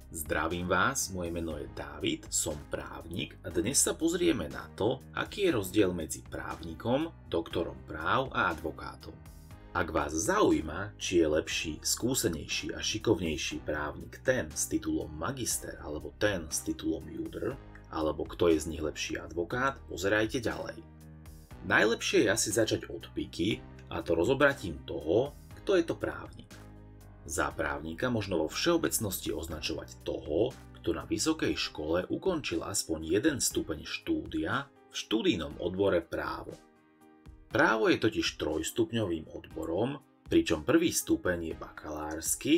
Zdravím vás, moje meno je Dávid, som právnik a dnes sa pozrieme na to, aký je rozdiel medzi právnikom, doktorom práv a advokátom. Ak vás zaujíma, či je lepší, skúsenejší a šikovnejší právnik ten s titulom magister alebo ten s titulom judr, alebo kto je z nich lepší advokát, pozerajte ďalej. Najlepšie je asi začať od piky, a to rozobratím toho, kto je to právnik. Za právnika možno vo všeobecnosti označovať toho, kto na vysokej škole ukončil aspoň jeden stupeň štúdia v študijnom odbore právo. Právo je totiž trojstupňovým odborom, pričom prvý stupeň je bakalársky,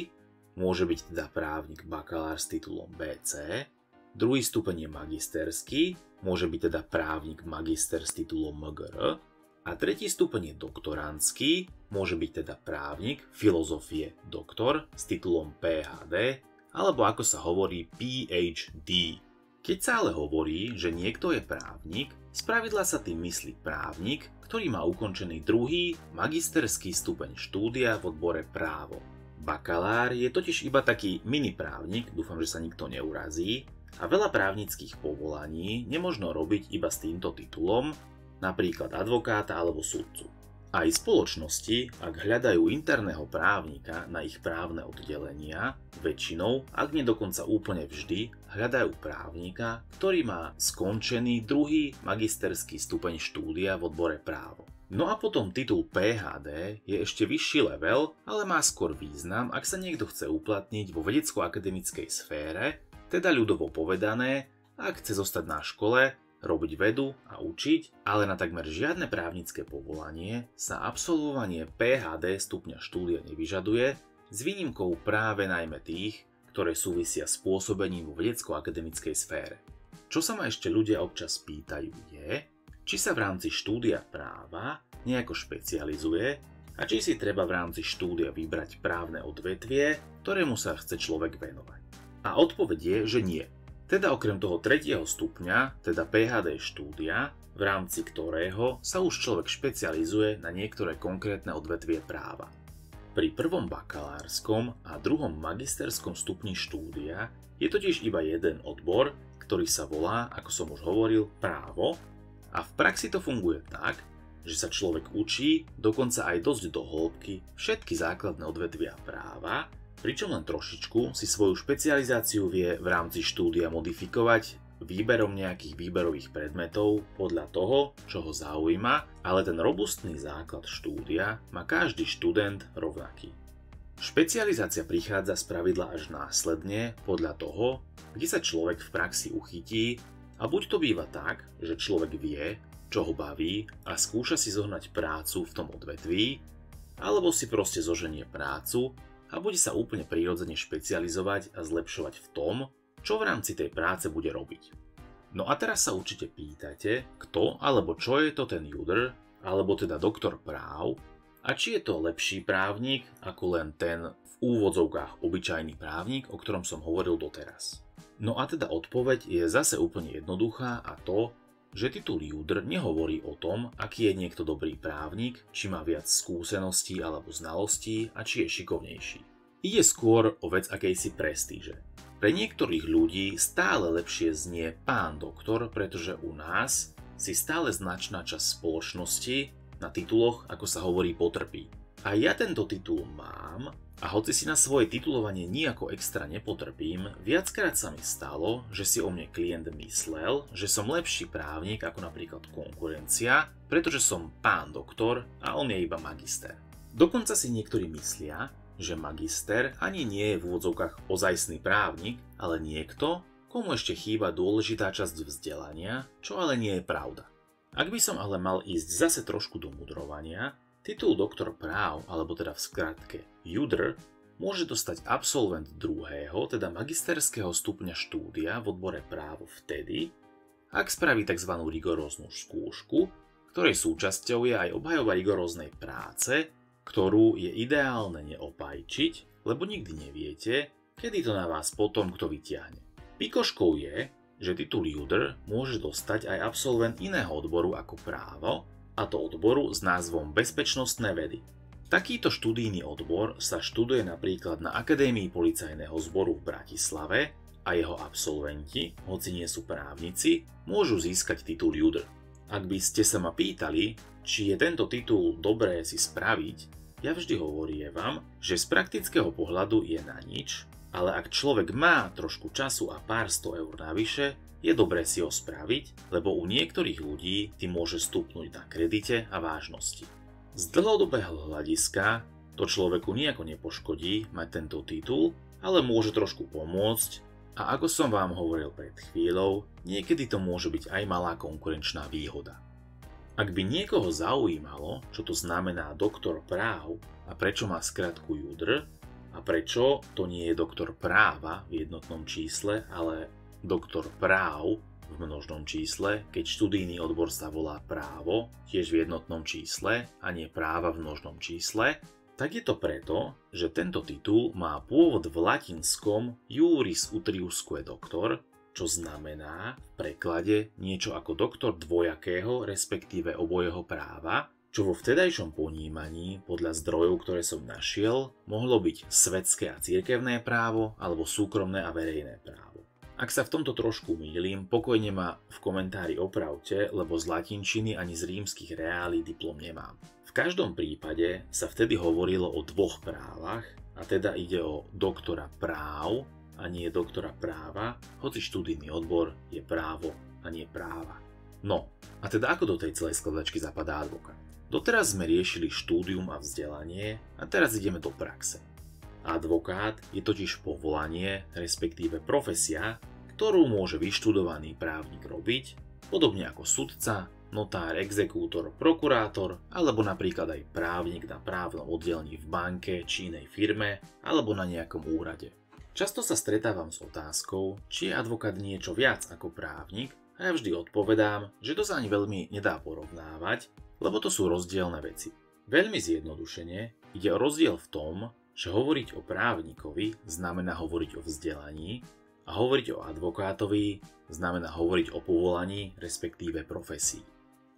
môže byť teda právnik bakalár s titulom BC, druhý stupeň je magisterský, môže byť teda právnik magister s titulom MGR, a tretí stupeň je doktorandský, môže byť teda právnik filozofie doktor s titulom PhD, alebo ako sa hovorí PhD. Keď sa ale hovorí, že niekto je právnik, spravidla sa tým myslí právnik, ktorý má ukončený druhý magisterský stupeň štúdia v odbore právo. Bakalár je totiž iba taký mini právnik, dúfam, že sa nikto neurazí, a veľa právnických povolaní nemožno robiť iba s týmto titulom, napríklad advokáta alebo sudcu. Aj spoločnosti, ak hľadajú interného právnika na ich právne oddelenia, väčšinou, ak nie dokonca úplne vždy, hľadajú právnika, ktorý má skončený druhý magisterský stupeň štúdia v odbore právo. No a potom titul PhD je ešte vyšší level, ale má skôr význam, ak sa niekto chce uplatniť vo vedecko-akademickej sfére, teda ľudovo povedané, ak chce zostať na škole, robiť vedu a učiť, ale na takmer žiadne právnické povolanie sa absolvovanie PhD stupňa štúdia nevyžaduje, s výnimkou práve najmä tých, ktoré súvisia s pôsobením vo vedecko-akademickej sfére. Čo sa ma ešte ľudia občas pýtajú je, či sa v rámci štúdia práva nejako špecializuje a či si treba v rámci štúdia vybrať právne odvetvie, ktorému sa chce človek venovať. A odpoveď je, že nie. Teda okrem toho tretieho stupňa, teda PhD štúdia, v rámci ktorého sa už človek špecializuje na niektoré konkrétne odvetvie práva. Pri prvom bakalárskom a druhom magisterskom stupni štúdia je totiž iba jeden odbor, ktorý sa volá, ako som už hovoril, právo, a v praxi to funguje tak, že sa človek učí dokonca aj dosť do hĺbky všetky základné odvetvia práva, pričom len trošičku si svoju špecializáciu vie v rámci štúdia modifikovať výberom nejakých výberových predmetov podľa toho, čo ho zaujíma, ale ten robustný základ štúdia má každý študent rovnaký. Špecializácia prichádza spravidla až následne podľa toho, kde sa človek v praxi uchytí, a buď to býva tak, že človek vie, čo ho baví a skúša si zohnať prácu v tom odvetví, alebo si proste zoženie prácu a bude sa úplne prirodzene špecializovať a zlepšovať v tom, čo v rámci tej práce bude robiť. No a teraz sa určite pýtate, kto alebo čo je to ten judr, alebo teda doktor práv, a či je to lepší právnik ako len ten v úvodzovkách obyčajný právnik, o ktorom som hovoril doteraz. No a teda odpoveď je zase úplne jednoduchá, a to, že titul judr nehovorí o tom, aký je niekto dobrý právnik, či má viac skúseností alebo znalostí a či je šikovnejší. Ide skôr o vec akejsi prestíže. Pre niektorých ľudí stále lepšie znie pán doktor, pretože u nás si stále značná časť spoločnosti na tituloch, ako sa hovorí, potrpí. A ja tento titul mám, a hoci si na svoje titulovanie nijako extra nepotrpím, viackrát sa mi stalo, že si o mne klient myslel, že som lepší právnik ako napríklad konkurencia, pretože som pán doktor a on je iba magister. Dokonca si niektorí myslia, že magister ani nie je v úvodzovkách ozajstný právnik, ale niekto, komu ešte chýba dôležitá časť vzdelania, čo ale nie je pravda. Ak by som ale mal ísť zase trošku do mudrovania, titul doktor práv, alebo teda v skratke judr, môže dostať absolvent druhého, teda magisterského stupňa štúdia v odbore právo vtedy, ak spraví tzv. Rigoróznu skúšku, ktorej súčasťou je aj obhajoba rigoróznej práce, ktorú je ideálne neopajčiť, lebo nikdy neviete, kedy to na vás potom kto vyťahne. Pikoškou je, že titul judr môže dostať aj absolvent iného odboru ako právo, a to odboru s názvom bezpečnostné vedy. Takýto študijný odbor sa študuje napríklad na Akadémii policajného zboru v Bratislave a jeho absolventi, hoci nie sú právnici, môžu získať titul JUDr. Ak by ste sa ma pýtali, či je tento titul dobré si spraviť, ja vždy hovorievam, že z praktického pohľadu je na nič, ale ak človek má trošku času a pár 100 eur navyše, je dobré si ho spraviť, lebo u niektorých ľudí tým môže stupnúť na kredite a vážnosti. Z dlhodobého hľadiska to človeku nejako nepoškodí mať tento titul, ale môže trošku pomôcť a ako som vám hovoril pred chvíľou, niekedy to môže byť aj malá konkurenčná výhoda. Ak by niekoho zaujímalo, čo to znamená doktor práv a prečo má skratku JUDr a prečo to nie je doktor práva v jednotnom čísle, ale doktor práv v množnom čísle, keď študijný odbor sa volá právo, tiež v jednotnom čísle a nie práva v množnom čísle, tak je to preto, že tento titul má pôvod v latinskom juris utriusque doctor, čo znamená v preklade niečo ako doktor dvojakého, respektíve obojeho práva, čo vo vtedajšom ponímaní, podľa zdrojov, ktoré som našiel, mohlo byť svetské a cirkevné právo alebo súkromné a verejné právo. Ak sa v tomto trošku mýlim, pokojne ma v komentári opravte, lebo z latinčiny ani z rímskych reálí diplom nemám. V každom prípade sa vtedy hovorilo o dvoch právach, a teda ide o doktora práv a nie doktora práva, hoci študijný odbor je právo a nie práva. No, a teda ako do tej celej skladačky zapadá advokát? Doteraz sme riešili štúdium a vzdelanie a teraz ideme do praxe. Advokát je totiž povolanie, respektíve profesia, ktorú môže vyštudovaný právnik robiť, podobne ako sudca, notár, exekútor, prokurátor alebo napríklad aj právnik na právnom oddelení v banke či inej firme alebo na nejakom úrade. Často sa stretávam s otázkou, či je advokát niečo viac ako právnik a ja vždy odpovedám, že to sa ani veľmi nedá porovnávať, lebo to sú rozdielne veci. Veľmi zjednodušene ide o rozdiel v tom, že hovoriť o právnikovi znamená hovoriť o vzdelaní a hovoriť o advokátovi znamená hovoriť o povolaní, respektíve profesii.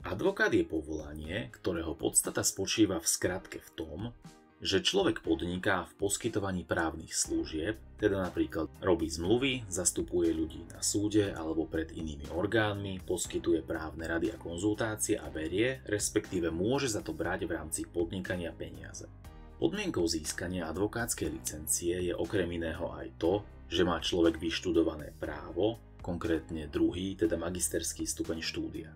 Advokát je povolanie, ktorého podstata spočíva v skratke v tom, že človek podniká v poskytovaní právnych služieb, teda napríklad robí zmluvy, zastupuje ľudí na súde alebo pred inými orgánmi, poskytuje právne rady a konzultácie a berie, respektíve môže za to brať v rámci podnikania peniaze. Podmienkou získania advokátskej licencie je okrem iného aj to, že má človek vyštudované právo, konkrétne druhý, teda magisterský stupeň štúdia.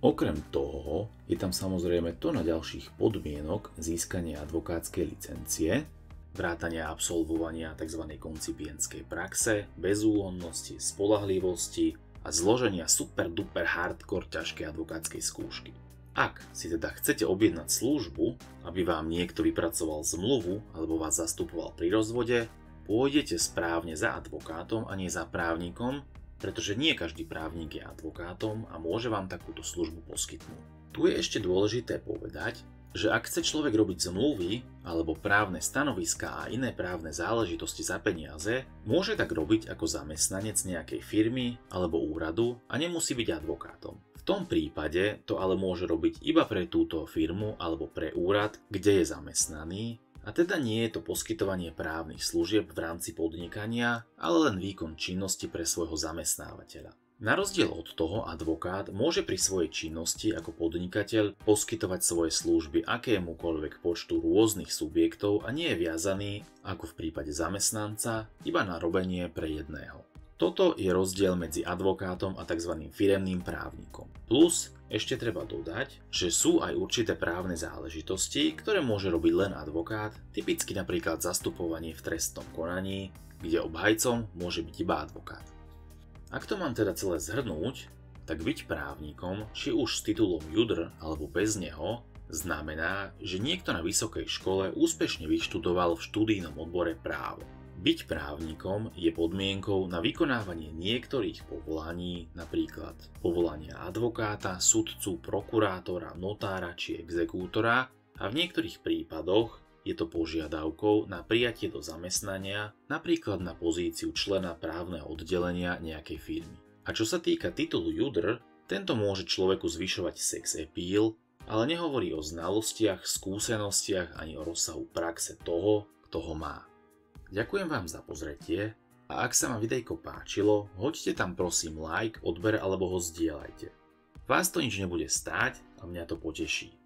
Okrem toho je tam samozrejme to na ďalších podmienok získania advokátskej licencie, vrátania absolvovania tzv. Koncipientskej praxe, bezúhonnosti, spoľahlivosti a zloženia super duper hardcore ťažkej advokátskej skúšky. Ak si teda chcete objednať službu, aby vám niekto vypracoval zmluvu alebo vás zastupoval pri rozvode, pôjdete správne za advokátom a nie za právnikom, pretože nie každý právnik je advokátom a môže vám takúto službu poskytnúť. Tu je ešte dôležité povedať, že ak chce človek robiť zmluvy alebo právne stanoviská a iné právne záležitosti za peniaze, môže tak robiť ako zamestnanec nejakej firmy alebo úradu a nemusí byť advokátom. V tom prípade to ale môže robiť iba pre túto firmu alebo pre úrad, kde je zamestnaný, a teda nie je to poskytovanie právnych služieb v rámci podnikania, ale len výkon činnosti pre svojho zamestnávateľa. Na rozdiel od toho advokát môže pri svojej činnosti ako podnikateľ poskytovať svoje služby akémukoľvek počtu rôznych subjektov a nie je viazaný, ako v prípade zamestnanca, iba na robenie pre jedného. Toto je rozdiel medzi advokátom a tzv. Firemným právnikom. Plus ešte treba dodať, že sú aj určité právne záležitosti, ktoré môže robiť len advokát, typicky napríklad zastupovanie v trestnom konaní, kde obhajcom môže byť iba advokát. Ak to mám teda celé zhrnúť, tak byť právnikom, či už s titulom JUDr alebo bez neho, znamená, že niekto na vysokej škole úspešne vyštudoval v študijnom odbore právo. Byť právnikom je podmienkou na vykonávanie niektorých povolaní, napríklad povolania advokáta, sudcu, prokurátora, notára či exekútora, a v niektorých prípadoch je to požiadavkou na prijatie do zamestnania, napríklad na pozíciu člena právneho oddelenia nejakej firmy. A čo sa týka titulu JUDr, tento môže človeku zvyšovať sex appeal, ale nehovorí o znalostiach, skúsenostiach ani o rozsahu praxe toho, kto ho má. Ďakujem vám za pozretie A ak sa vám videjko páčilo, hoďte tam prosím like, odber alebo ho zdieľajte. Vás to nič nebude stáť a mňa to poteší.